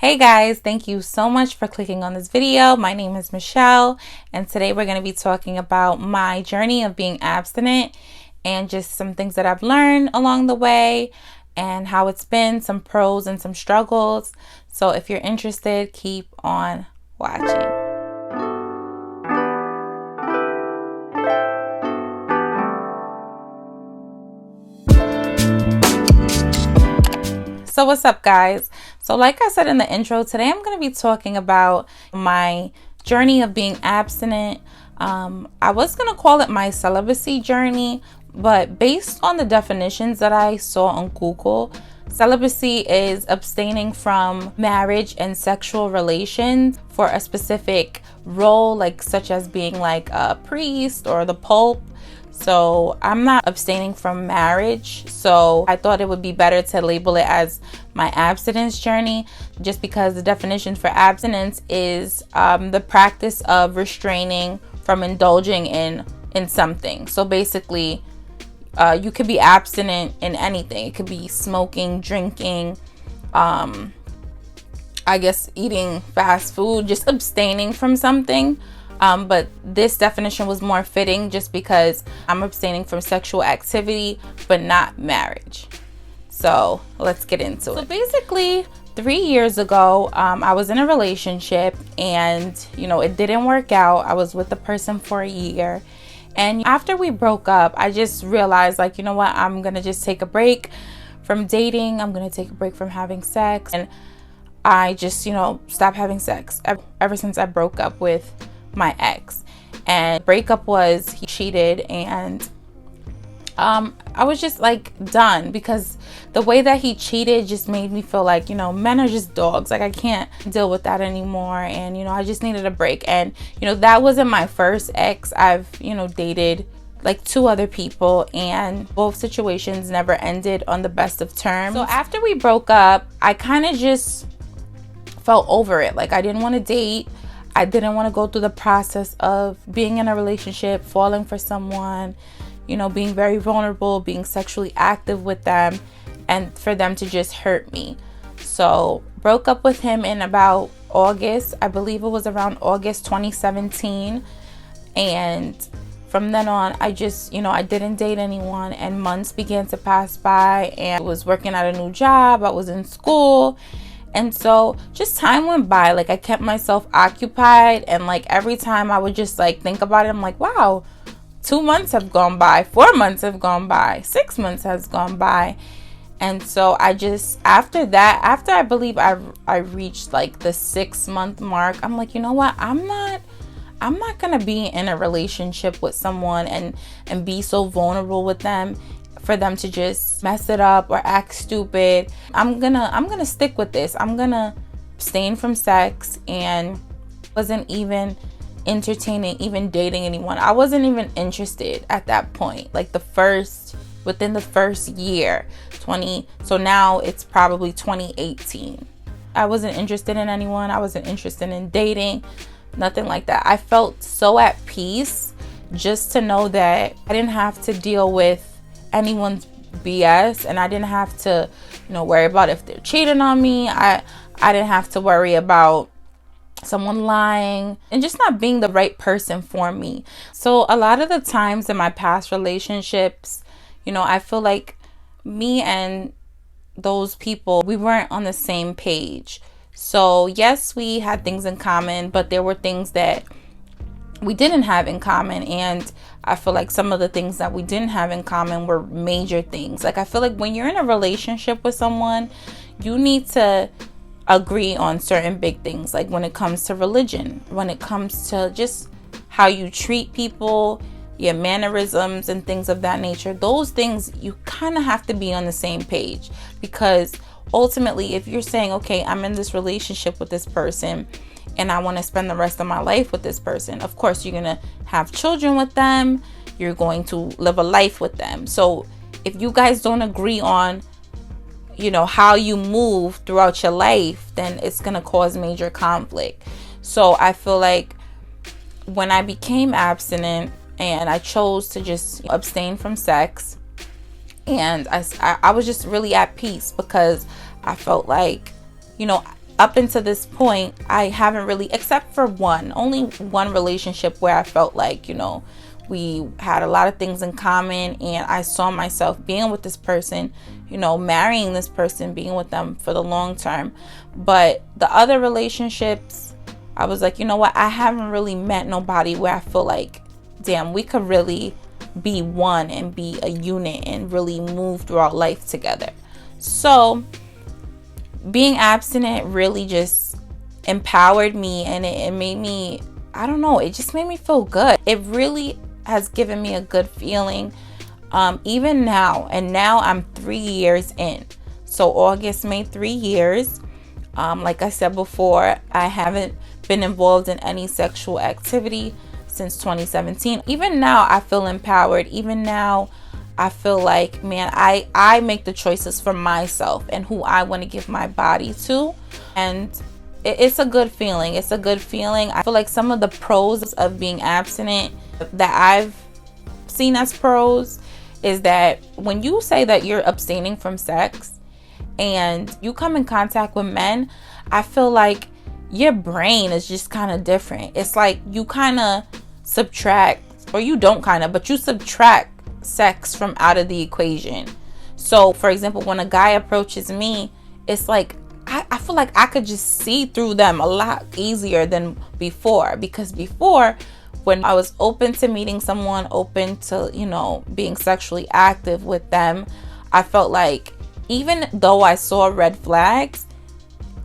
Hey guys, thank you so much for clicking on this video. My name is Michelle, and today we're going to be talking about my journey of being abstinent and just some things that I've learned along the way and how it's been, some pros and some struggles. So if you're interested, keep on watching. So what's up, guys? So like I said in the intro, today I'm going to be talking about my journey of being abstinent. I was going to call it my celibacy journey, but based on the definitions that I saw on Google, celibacy is abstaining from marriage and sexual relations for a specific role, like such as being like a priest or the Pope. So I'm not abstaining from marriage, so I thought it would be better to label it as my abstinence journey, just because the definition for abstinence is the practice of restraining from indulging in something. So basically, you could be abstinent in anything. It could be smoking, drinking, I guess eating fast food, just abstaining from something. But this definition was more fitting just because I'm abstaining from sexual activity, but not marriage. So let's get into it. So basically, 3 years ago, I was in a relationship and, it didn't work out. I was with the person for a year. And after we broke up, I just realized, like, you know what? I'm going to just take a break from dating. I'm going to take a break from having sex. And I just, stopped having sex ever since I broke up with my ex. And breakup was, he cheated, and I was just like done, because the way that he cheated just made me feel like, men are just dogs. Like, I can't deal with that anymore. And I just needed a break. And that wasn't my first ex. I've dated like 2 other people, and both situations never ended on the best of terms. So after we broke up, I kind of just felt over it. Like, I didn't want to date. I didn't want to go through the process of being in a relationship, falling for someone, being very vulnerable, being sexually active with them, and for them to just hurt me. So broke up with him in about August. I believe it was around August 2017. And from then on, I just, I didn't date anyone, and months began to pass by, and I was working at a new job. I was in school. And so just time went by. Like, I kept myself occupied, and like every time I would just like think about it, I'm like, wow, 2 months have gone by, 4 months have gone by, 6 months has gone by. And so I just, after I believe I reached like the 6-month mark, I'm like, you know what? I'm not gonna be in a relationship with someone and be so vulnerable with them for them to just mess it up or act stupid. I'm gonna stick with this. I'm gonna abstain from sex, and wasn't even entertaining, even dating anyone. I wasn't even interested at that point. Like within the first year, so now it's probably 2018. I wasn't interested in anyone. I wasn't interested in dating, nothing like that. I felt so at peace just to know that I didn't have to deal with anyone's BS, and I didn't have to worry about if they're cheating on me. I didn't have to worry about someone lying and just not being the right person for me. So a lot of the times in my past relationships, I feel like me and those people, we weren't on the same page. So yes, we had things in common, but there were things that we didn't have in common. And I feel like some of the things that we didn't have in common were major things. Like, I feel like when you're in a relationship with someone, you need to agree on certain big things. Like when it comes to religion, when it comes to just how you treat people, your mannerisms and things of that nature. Those things, you kind of have to be on the same page, because ultimately, if you're saying, okay, I'm in this relationship with this person and I want to spend the rest of my life with this person, of course, you're going to have children with them. You're going to live a life with them. So if you guys don't agree on, how you move throughout your life, then it's going to cause major conflict. So I feel like when I became abstinent and I chose to just abstain from sex, and I was just really at peace, because I felt like, up until this point, I haven't really, except for only one relationship where I felt like, we had a lot of things in common, and I saw myself being with this person, marrying this person, being with them for the long term. But the other relationships, I was like, you know what, I haven't really met nobody where I feel like, damn, we could really be one and be a unit and really move throughout life together. So being abstinent really just empowered me, and it made me, I don't know, it just made me feel good. It really has given me a good feeling, even now. And now I'm 3 years in. So August made 3 years. Like I said before, I haven't been involved in any sexual activity since 2017. Even now, I feel empowered. Even now, I feel like, man, I make the choices for myself and who I want to give my body to. And it's a good feeling. It's a good feeling. I feel like some of the pros of being abstinent that I've seen as pros is that when you say that you're abstaining from sex and you come in contact with men, I feel like your brain is just kind of different. It's like you kind of subtract, or you don't kind of, but you subtract sex from out of the equation. So for example, when a guy approaches me, it's like I feel like I could just see through them a lot easier than before, because before, when I was open to meeting someone, open to, being sexually active with them, I felt like even though I saw red flags,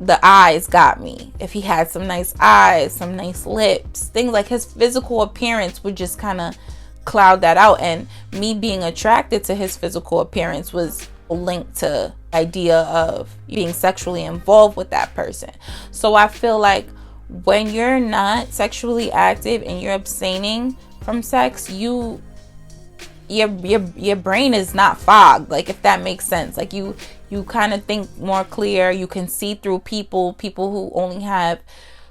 the eyes got me. If he had some nice eyes, some nice lips, things like his physical appearance would just kind of cloud that out. And me being attracted to his physical appearance was linked to the idea of being sexually involved with that person. So I feel like when you're not sexually active and you're abstaining from sex, your brain is not fogged, like, if that makes sense. Like you kind of think more clear. You can see through people who only have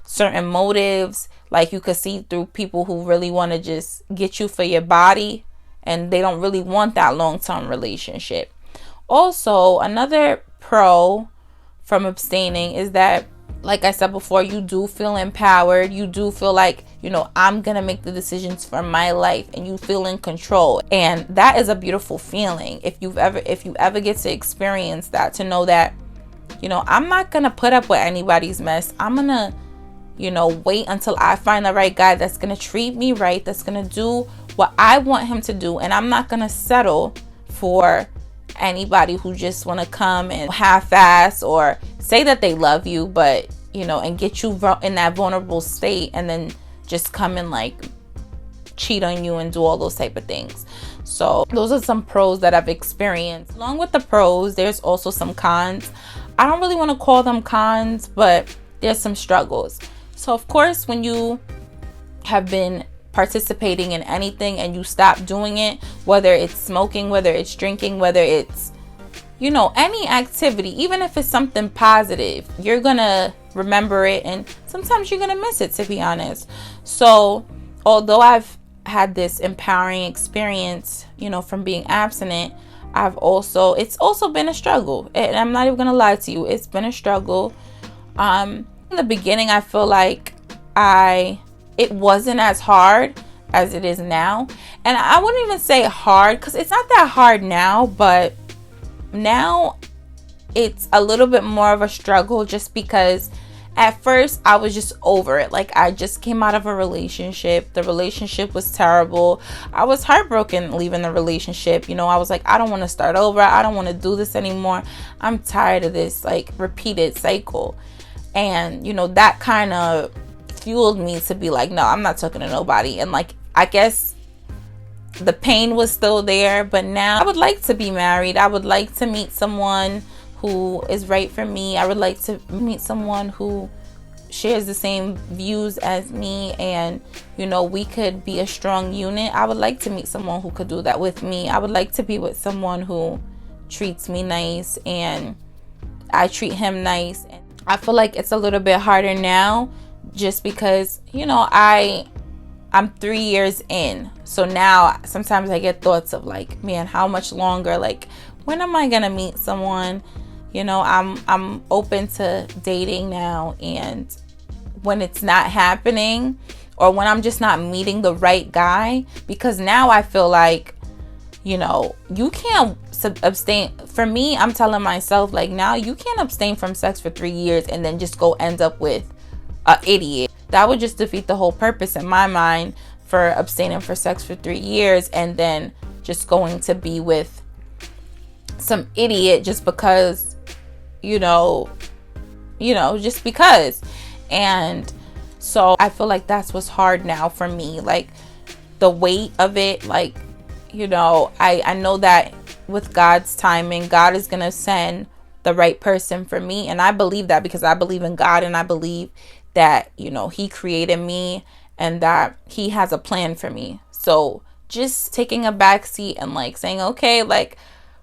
certain motives. Like you could see through people who really want to just get you for your body, and they don't really want that long-term relationship. Also, another pro from abstaining is that, like I said before, you do feel empowered. You do feel like, I'm going to make the decisions for my life, and you feel in control. And that is a beautiful feeling. If you ever get to experience that, to know that, I'm not going to put up with anybody's mess. I'm going to, wait until I find the right guy that's going to treat me right, that's going to do what I want him to do. And I'm not going to settle for anybody who just want to come and half-ass or say that they love you, but and get you in that vulnerable state, and then just come and like cheat on you and do all those type of things. So those are some pros that I've experienced. Along with the pros, there's also some cons. I don't really want to call them cons, but there's some struggles. So of course, when you have been participating in anything and you stop doing it, whether it's smoking, whether it's drinking, whether it's any activity, even if it's something positive, you're gonna remember it, and sometimes you're gonna miss it, to be honest. So although I've had this empowering experience, from being abstinent, it's also been a struggle, and I'm not even gonna lie to you, it's been a struggle. In the beginning, I feel like it wasn't as hard as it is now. And I wouldn't even say hard, because it's not that hard now, but now it's a little bit more of a struggle, just because at first I was just over it. Like, I just came out of a relationship. The relationship was terrible. I was heartbroken leaving the relationship. I was like, I don't want to start over. I don't want to do this anymore. I'm tired of this like repeated cycle. And that kind of fueled me to be like, no, I'm not talking to nobody. And like, I guess the pain was still there, but now I would like to be married. I would like to meet someone who is right for me. I would like to meet someone who shares the same views as me, and we could be a strong unit. I would like to meet someone who could do that with me. I would like to be with someone who treats me nice and I treat him nice. And I feel like it's a little bit harder now, just because I'm 3 years in. So now sometimes I get thoughts of like, man, how much longer? Like, when am I gonna meet someone, I'm open to dating now, and when it's not happening, or when I'm just not meeting the right guy, because now I feel like, you can't abstain. For me, I'm telling myself, like, now you can't abstain from sex for 3 years and then just go end up with an idiot. That would just defeat the whole purpose in my mind for abstaining for sex for 3 years and then just going to be with some idiot just because, just because. And so I feel like that's what's hard now for me, like the weight of it. Like, I know that with God's timing, God is gonna send the right person for me, and I believe that because I believe in God, and I believe that He created me and that He has a plan for me. So just taking a backseat and like saying, okay, like,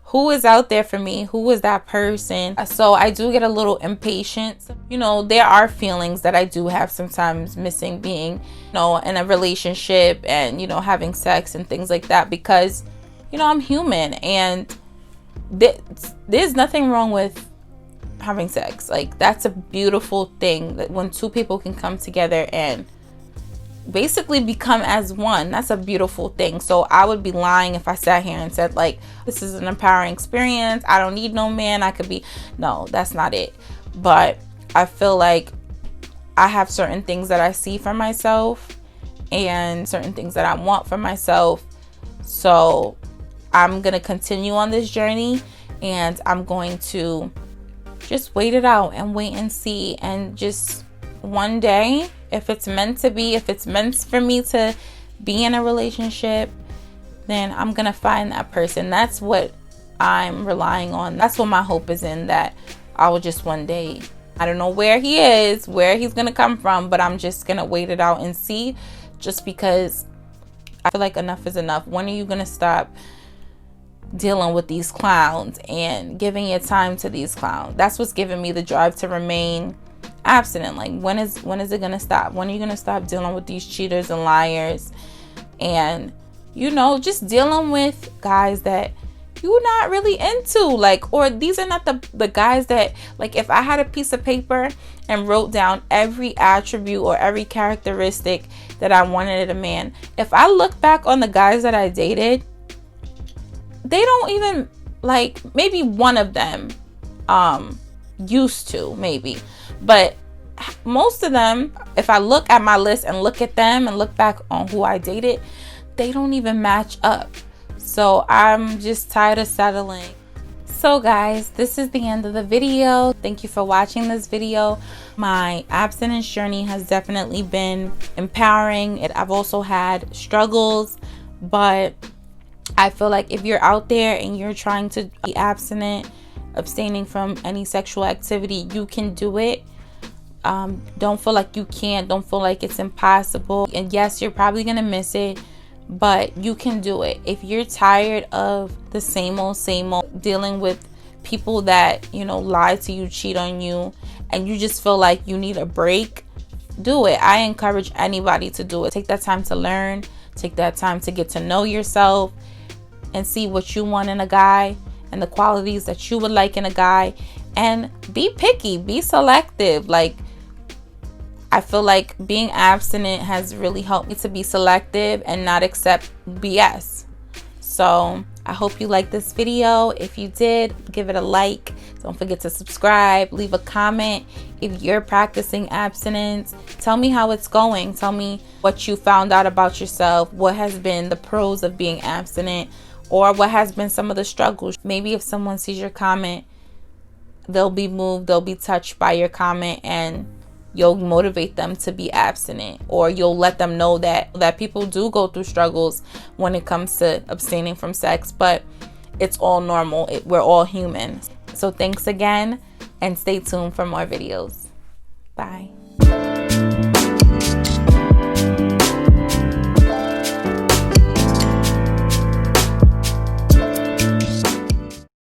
who is out there for me? Who is that person? So I do get a little impatient. There are feelings that I do have sometimes, missing being, in a relationship and, having sex and things like that, because, I'm human, and there's nothing wrong with having sex. Like, that's a beautiful thing, that when two people can come together and basically become as one. That's a beautiful thing. So I would be lying if I sat here and said, like, this is an empowering experience, I don't need no man, I could be. No, that's not it. But I feel like I have certain things that I see for myself and certain things that I want for myself. So I'm gonna continue on this journey, and I'm going to just wait it out and wait and see, and just one day, if it's meant to be, if it's meant for me to be in a relationship, then I'm gonna find that person. That's what I'm relying on. That's what my hope is in, that I will just one day, I don't know where he is, where he's gonna come from, but I'm just gonna wait it out and see, just because I feel like enough is enough. When are you gonna stop dealing with these clowns and giving your time to these clowns? That's what's giving me the drive to remain abstinent. Like, when is it gonna stop? When are you gonna stop dealing with these cheaters and liars, and just dealing with guys that you're not really into? Like, or these are not the guys that, like, if I had a piece of paper and wrote down every attribute or every characteristic that I wanted in a man, if I look back on the guys that I dated, they don't even, like, maybe one of them used to, maybe, but most of them, if I look at my list and look at them and look back on who I dated, they don't even match up. So I'm just tired of settling. So guys, this is the end of the video. Thank you for watching this video. My abstinence journey has definitely been empowering. I've also had struggles, but I feel like if you're out there and you're trying to be abstinent, abstaining from any sexual activity, you can do it. Don't feel like you can't. Don't feel like it's impossible. And yes, you're probably gonna miss it, but you can do it. If you're tired of the same old dealing with people that lie to you, cheat on you, and you just feel like you need a break, do it. I encourage anybody to do it. Take that time to learn. Take that time to get to know yourself and see what you want in a guy and the qualities that you would like in a guy, and be picky, be selective. Like, I feel like being abstinent has really helped me to be selective and not accept BS. So I hope you liked this video. If you did, give it a like. Don't forget to subscribe, leave a comment. If you're practicing abstinence, tell me how it's going. Tell me what you found out about yourself. What has been the pros of being abstinent, or what has been some of the struggles. Maybe if someone sees your comment, they'll be moved, they'll be touched by your comment, and you'll motivate them to be abstinent, or you'll let them know that people do go through struggles when it comes to abstaining from sex, but it's all normal. We're all human. So thanks again, and stay tuned for more videos. Bye.